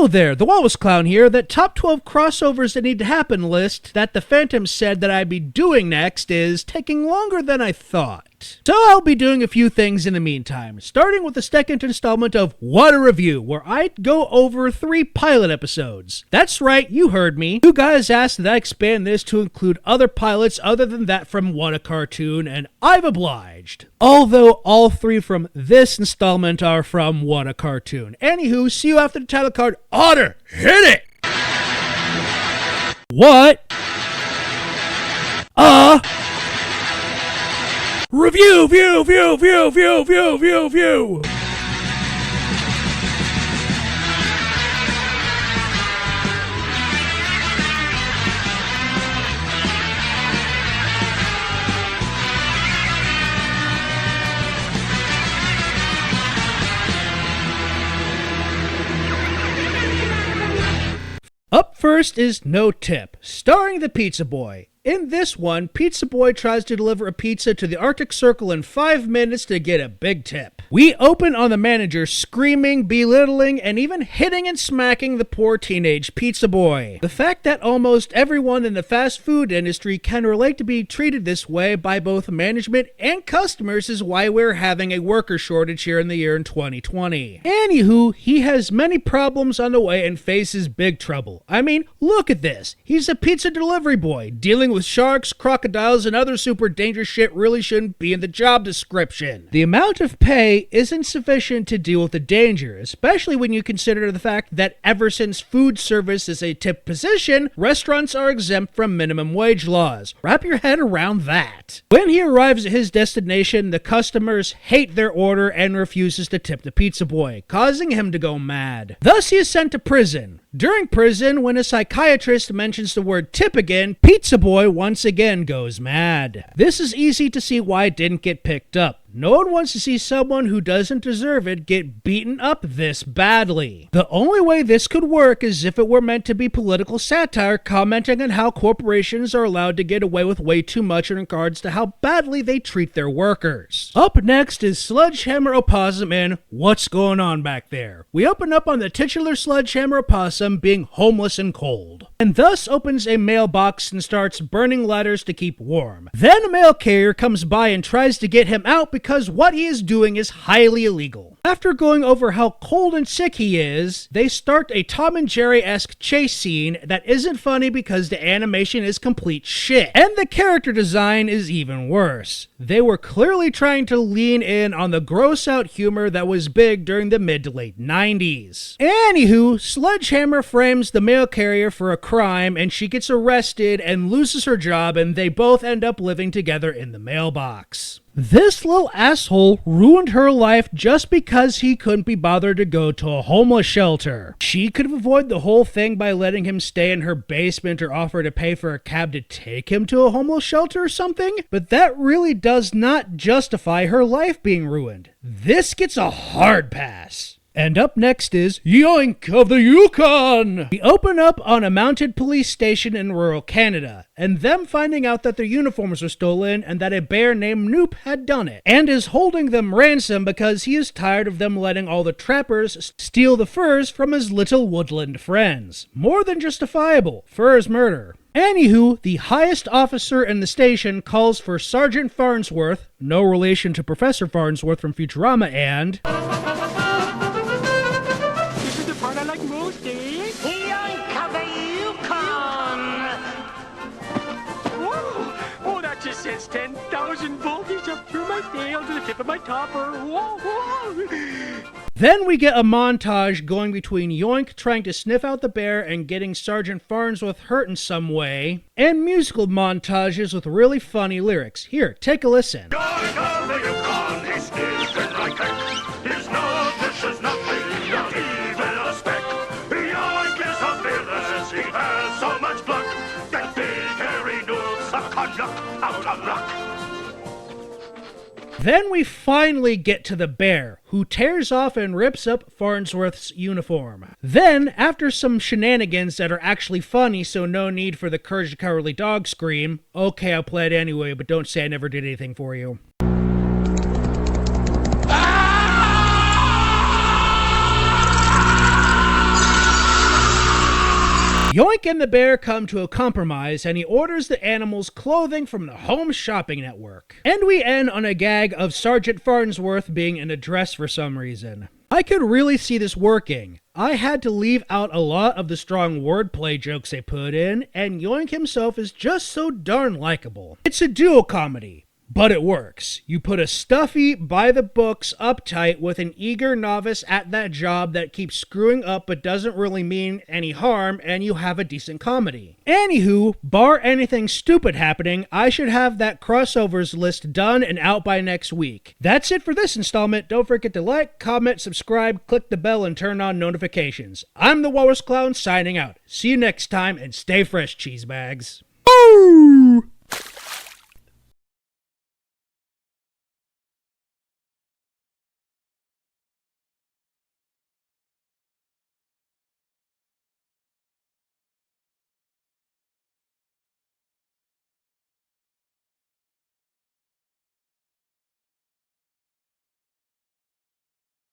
Hello there, the Walrus Clown here. That top 12 crossovers that need to happen list that the Phantom said that I'd be doing next is taking longer than I thought. So I'll be doing a few things in the meantime, starting with the second installment of What a Review, where I go over 3 pilot episodes. That's right, you heard me. You guys asked that I expand this to include other pilots other than that from What a Cartoon, and I've obliged. Although all 3 from this installment are from What a Cartoon. Anywho, see you after the title card. Order! Hit it! What? Review, view. Up first is No Tip, starring the Pizza Boy. In this one, Pizza Boy tries to deliver a pizza to the Arctic Circle in 5 minutes to get a big tip. We open on the manager screaming, belittling, and even hitting and smacking the poor teenage Pizza Boy. The fact that almost everyone in the fast food industry can relate to being treated this way by both management and customers is why we're having a worker shortage here in the year 2020. Anywho, he has many problems on the way and faces big trouble. I mean, look at this. He's a pizza delivery boy, dealing with sharks, crocodiles, and other super dangerous shit really shouldn't be in the job description. The amount of pay isn't sufficient to deal with the danger, especially when you consider the fact that ever since food service is a tip position, restaurants are exempt from minimum wage laws. Wrap your head around that. When he arrives at his destination, the customers hate their order and refuses to tip the Pizza Boy, causing him to go mad. Thus, he is sent to prison. During prison, when a psychiatrist mentions the word tip again, Pizza Boy once again goes mad. This is easy to see why it didn't get picked up. No one wants to see someone who doesn't deserve it get beaten up this badly. The only way this could work is if it were meant to be political satire commenting on how corporations are allowed to get away with way too much in regards to how badly they treat their workers. Up next is Sledgehammer Opossum in What's Going On Back There. We open up on the titular Sledgehammer Opossum being homeless and cold, and thus opens a mailbox and starts burning letters to keep warm. Then a mail carrier comes by and tries to get him out because what he is doing is highly illegal. After going over how cold and sick he is, they start a Tom and Jerry-esque chase scene that isn't funny because the animation is complete shit, and the character design is even worse. They were clearly trying to lean in on the gross-out humor that was big during the mid to late 90s. Anywho, Sledgehammer frames the mail carrier for a crime, and she gets arrested and loses her job, and they both end up living together in the mailbox. This little asshole ruined her life just because he couldn't be bothered to go to a homeless shelter. She could have avoided the whole thing by letting him stay in her basement or offer to pay for a cab to take him to a homeless shelter or something, but that really does not justify her life being ruined. This gets a hard pass. And up next is Yoink of the Yukon! We open up on a mounted police station in rural Canada, and them finding out that their uniforms were stolen and that a bear named Noop had done it, and is holding them ransom because he is tired of them letting all the trappers steal the furs from his little woodland friends. More than justifiable. Fur is murder. Anywho, the highest officer in the station calls for Sergeant Farnsworth, no relation to Professor Farnsworth from Futurama, and... Sends 10,000 voltage up through my tail to the tip of my topper. Whoa, whoa. Then we get a montage going between Yoink trying to sniff out the bear and getting Sergeant Farnsworth hurt in some way, and musical montages with really funny lyrics. Here, take a listen. Yoink of the Yukon, he sneezed and like that. His nose is nothing, not even a speck. Yoink is so fearless, he has so much pluck. That big hairy noob's a canuck out of luck. Then we finally get to the bear, who tears off and rips up Farnsworth's uniform. Then, after some shenanigans that are actually funny, so no need for the Courage the Cowardly Dog scream, okay, I'll play it anyway, but don't say I never did anything for you. Yoink and the bear come to a compromise, and he orders the animals clothing from the Home Shopping Network. And we end on a gag of Sergeant Farnsworth being in a dress for some reason. I could really see this working. I had to leave out a lot of the strong wordplay jokes they put in, and Yoink himself is just so darn likable. It's a duo comedy, but it works. You put a stuffy, by-the-books uptight with an eager novice at that job that keeps screwing up but doesn't really mean any harm, and you have a decent comedy. Anywho, bar anything stupid happening, I should have that crossovers list done and out by next week. That's it for this installment. Don't forget to like, comment, subscribe, click the bell, and turn on notifications. I'm the Walrus Clown signing out. See you next time, and stay fresh, cheese bags. Boo!